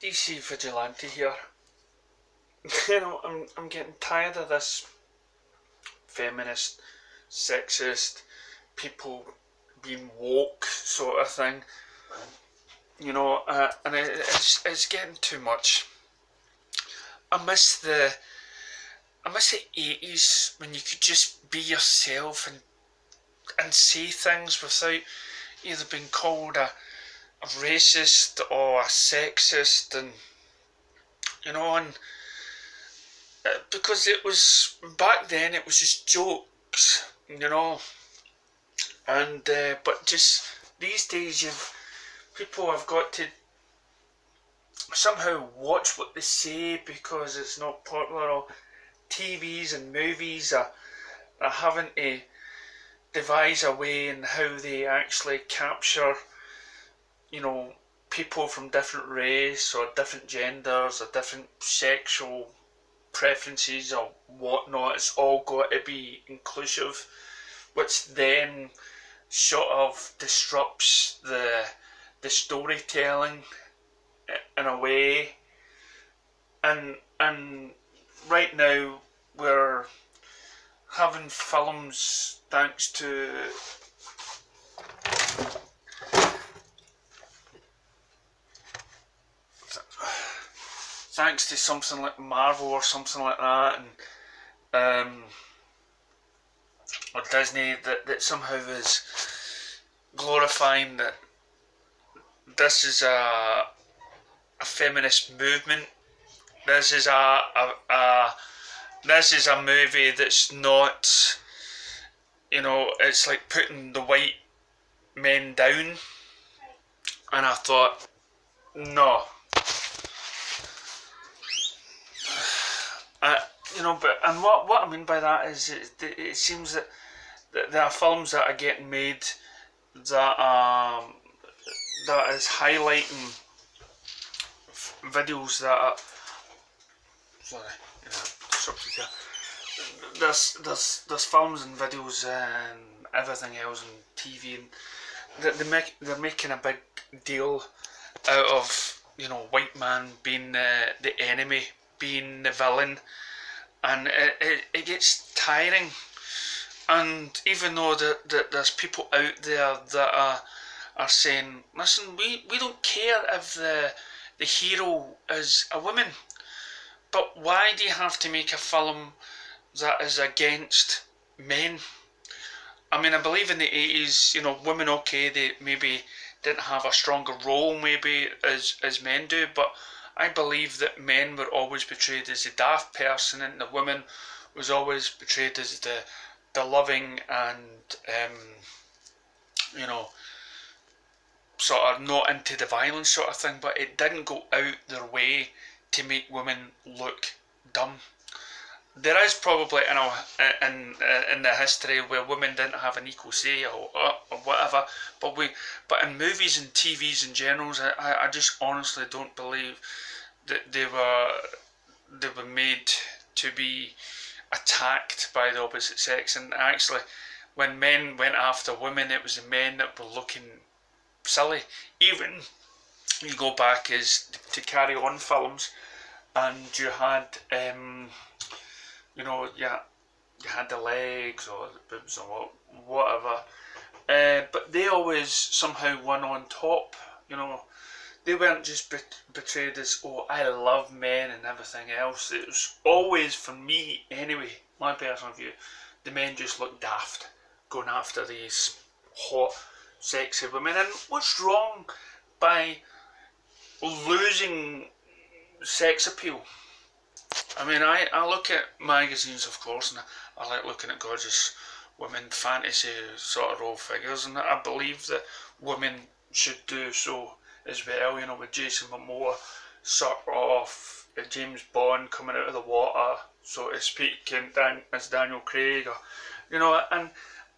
DC vigilante here. I'm getting tired of this feminist, sexist, people being woke sort of thing. And it's getting too much. I miss the I miss the 80s when you could just be yourself and say things without either being called a racist or a sexist, and and because it was back then, it was just jokes, and but just these days, people have got to somehow watch what they say because it's not popular, or TVs and movies are having to devise a way in how they actually capture, you know, people from different race or different genders or different sexual preferences or whatnot. It's all got to be inclusive, which then sort of disrupts the storytelling in a way. And right now we're having films thanks to something like Marvel or something like that, and or Disney, that somehow is glorifying that this is a feminist movement. This is a movie that's not, it's like putting the white men down. And I thought, no. But what I mean by that is it seems that there are films that are getting made that that is highlighting videos that are, sorry, disrupted here. There's films and videos and everything else on TV, and they're making a big deal out of white man being the enemy, being the villain, and it gets tiring. And even though there's people out there that are saying, listen, we don't care if the hero is a woman, but why do you have to make a film that is against men? I mean, I believe in the 80s, women, okay, they maybe didn't have a stronger role maybe as men do, but I believe that men were always portrayed as the daft person, and the woman was always portrayed as the loving and sort of not into the violence sort of thing. But it didn't go out their way to make women look dumb. There is probably in the history where women didn't have an equal say or whatever, but in movies and TVs in general, I just honestly don't believe that they were made to be attacked by the opposite sex. And actually, when men went after women, it was the men that were looking silly. Even you go back as to Carry On films, and you had you had the legs or the boobs or whatever, but they always somehow won on top. They weren't just portrayed as, oh, I love men and everything else. It was always, for me anyway, my personal view, the men just looked daft going after these hot, sexy women. And what's wrong by losing sex appeal? I mean, I look at magazines, of course, and I like looking at gorgeous women, fantasy sort of role figures, and I believe that women should do so as well. With Jason Momoa sort of James Bond coming out of the water, so to speak, and as Daniel Craig, and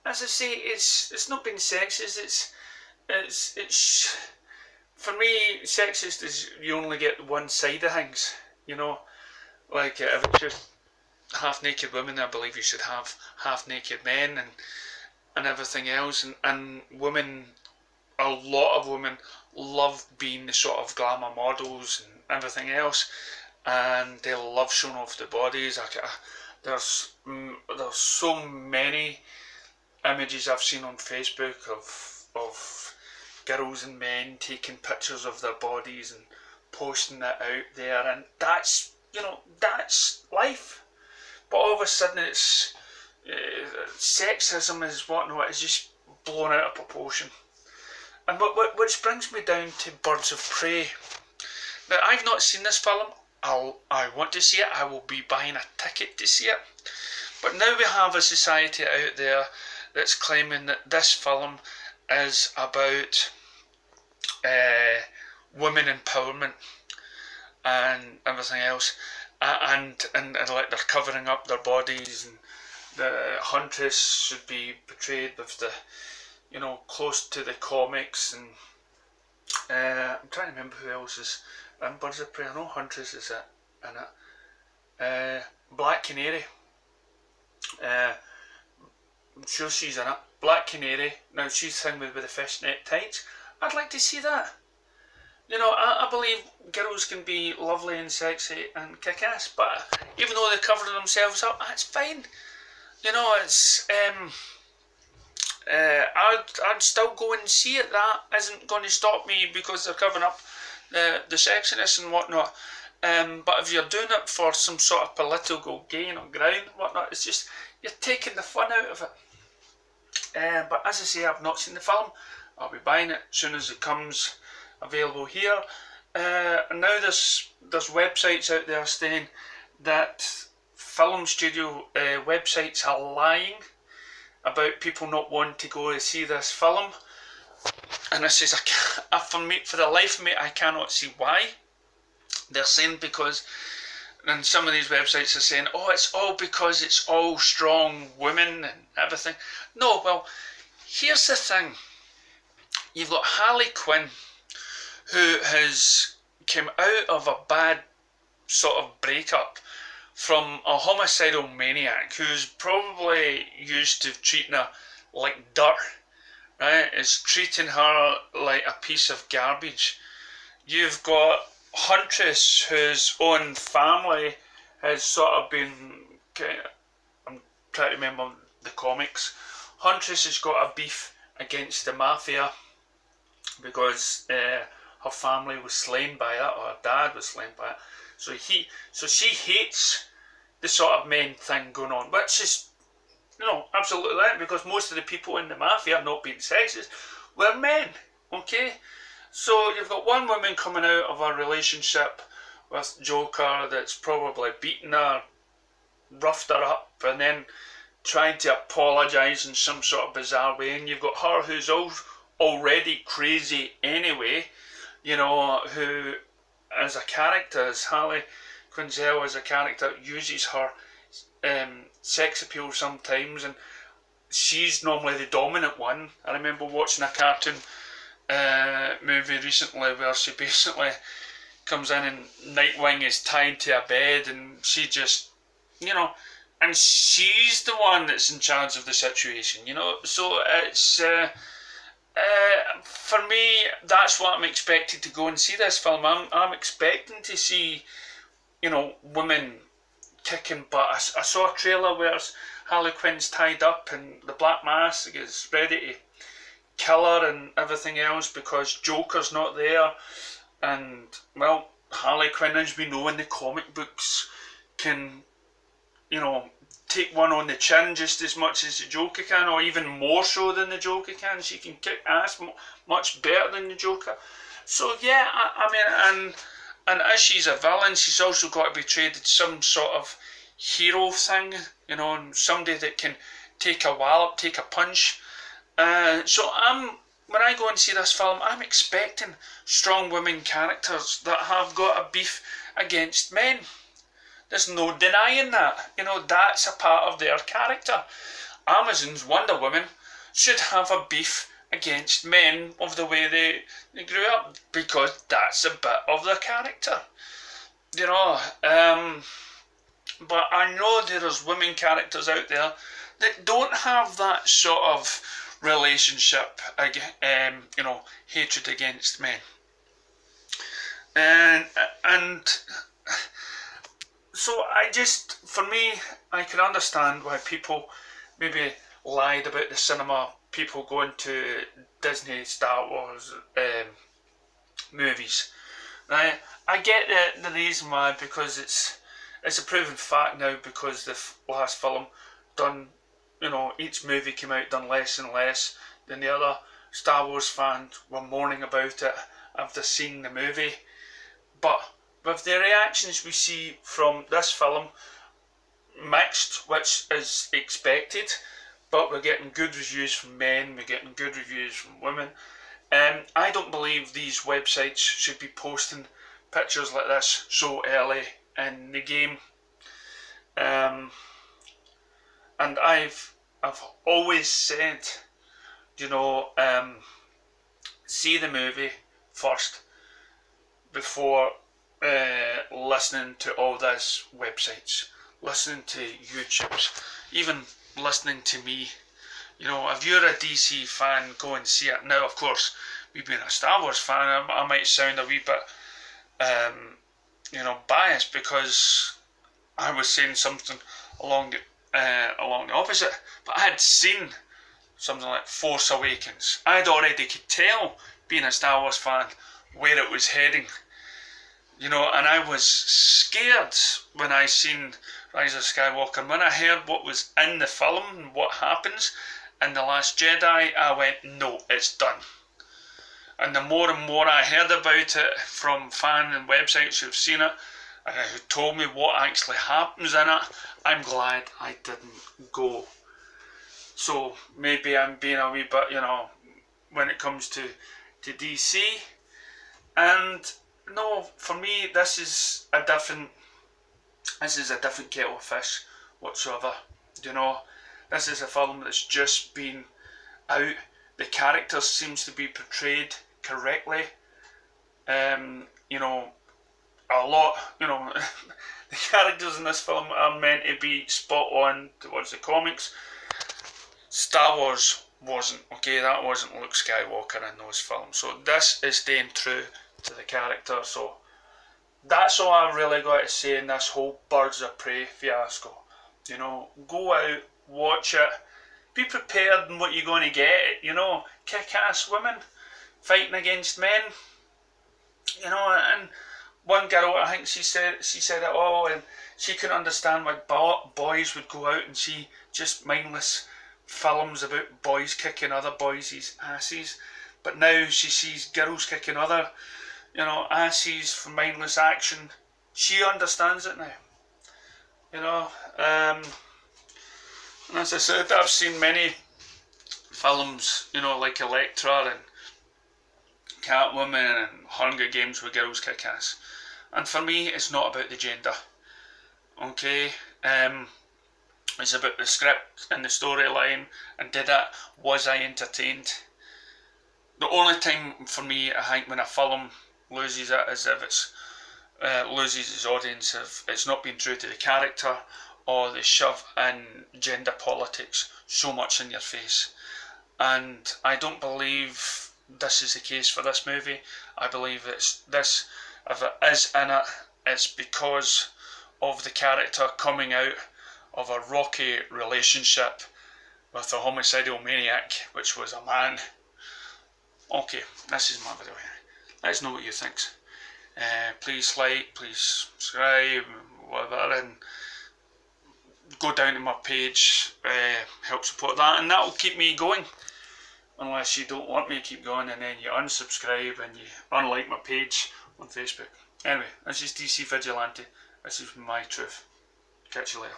as I say, it's not being sexist. It's for me, sexist is you only get one side of things. Like if it's just half naked women, I believe you should have half naked men and everything else, and women a lot of women love being the sort of glamour models and everything else, and they love showing off their bodies. There's so many images I've seen on Facebook of girls and men taking pictures of their bodies and posting that out there, and that's that's life. But all of a sudden, it's sexism is whatnot is just blown out of proportion. And which brings me down to Birds of Prey. Now, I've not seen this film. I want to see it. I will be buying a ticket to see it. But now we have a society out there that's claiming that this film is about women empowerment and everything else, and like they're covering up their bodies, and the Huntress should be portrayed with the close to the comics, and I'm trying to remember who else is in Birds of Prey. I know Huntress is in it. Black Canary. I'm sure she's in it. Black Canary. Now she's seen with the fishnet tights. I'd like to see that. I believe girls can be lovely and sexy and kick-ass, but even though they're covering themselves up, that's fine. It's I'd still go and see it. That isn't going to stop me because they're covering up the sexiness and whatnot. But if you're doing it for some sort of political gain or ground and whatnot, it's just you're taking the fun out of it. But as I say, I've not seen the film. I'll be buying it as soon as it comes available here. And now there's websites out there saying that film studio websites are lying about people not wanting to go to see this film. And I says, for the life of me, I cannot see why. They're saying because, and some of these websites are saying, oh, it's all because it's all strong women and everything. No, well, here's the thing. You've got Harley Quinn, who has come out of a bad sort of breakup from a homicidal maniac who's probably used to treating her like dirt, right? Is treating her like a piece of garbage. You've got Huntress, whose own family has sort of been, I'm trying to remember the comics. Huntress has got a beef against the mafia because her family was slain by it, or her dad was slain by it. So she hates the sort of men thing going on, which is absolutely right, because most of the people in the mafia, not being sexist, were men. Okay, so you've got one woman coming out of a relationship with Joker that's probably beaten her, roughed her up, and then trying to apologise in some sort of bizarre way, and you've got her who's already crazy anyway, who as a character, as Harley Quinzel as a character, uses her sex appeal sometimes, and she's normally the dominant one. I remember watching a cartoon movie recently where she basically comes in and Nightwing is tied to a bed, and she just, and she's the one that's in charge of the situation, so it's for me, that's what I'm expected to go and see this film. I'm expecting to see, women kicking butt. I saw a trailer where Harley Quinn's tied up and the Black Mask is ready to kill her and everything else because Joker's not there. And, well, Harley Quinn, as we know in the comic books, can, take one on the chin just as much as the Joker can, or even more so than the Joker can. She can kick ass much better than the Joker. So yeah, I mean, and as she's a villain, she's also got to be traded some sort of hero thing, and somebody that can take a wallop, take a punch. So when I go and see this film, I'm expecting strong women characters that have got a beef against men. There's no denying that. That's a part of their character. Amazon's Wonder Woman should have a beef against men of the way they grew up, because that's a bit of their character. But I know there's women characters out there that don't have that sort of relationship, you know, hatred against men. And so for me, I can understand why people maybe lied about the cinema, people going to Disney Star Wars movies. Right? I get the reason why, because it's a proven fact now, because the last film done, you know, each movie came out done less and less than the other. Star Wars fans were mourning about it after seeing the movie. But with the reactions we see from this film, mixed, which is expected, but we're getting good reviews from men, we're getting good reviews from women. I don't believe these websites should be posting pictures like this so early in the game. And I've always said, you know, see the movie first before listening to all these websites, listening to YouTubes, even listening to me. You know, if you're a DC fan, go and see it. Now, of course, me being a Star Wars fan, I might sound a wee bit, you know, biased, because I was saying something along the opposite. But I had seen something like Force Awakens. I'd already could tell, being a Star Wars fan, where it was heading. You know, and I was scared when I seen Rise of Skywalker. And when I heard what was in the film and what happens in The Last Jedi, I went, no, it's done. And the more and more I heard about it from fans and websites who've seen it, and who told me what actually happens in it, I'm glad I didn't go. So maybe I'm being a wee bit, you know, when it comes to DC. And no, for me, this is a different kettle of fish whatsoever. You know, this is a film that's just been out. The character seems to be portrayed correctly. You know, a lot, you know, the characters in this film are meant to be spot on towards the comics. Star Wars wasn't, okay, that wasn't Luke Skywalker in those films. So this is staying true to the character. So that's all I've really got to say in this whole Birds of Prey fiasco. You know, go out, watch it, be prepared in what you're going to get. You know, kick-ass women fighting against men. You know, and one girl, I think she said it all, and she couldn't understand why boys would go out and see just mindless films about boys kicking other boys' asses. But now she sees girls kicking other, you know, asses for mindless action. She understands it now. You know, and as I said, I've seen many films, you know, like Elektra and Catwoman and Hunger Games where girls kick ass. And for me, it's not about the gender. Okay? It's about the script and the storyline, and was I entertained? The only time for me, I think, when a film loses it is if it's loses its audience, if it's not been true to the character, or they shove in gender politics so much in your face. And I don't believe this is the case for this movie. I believe if it is in it, it's because of the character coming out of a rocky relationship with a homicidal maniac, which was a man. Okay, this is my video. Let us know what you think. Please like, please subscribe, whatever, and go down to my page, help support that, and that will keep me going. Unless you don't want me to keep going and then you unsubscribe and you unlike my page on Facebook. Anyway, this is DC Vigilante. This is my truth. Catch you later.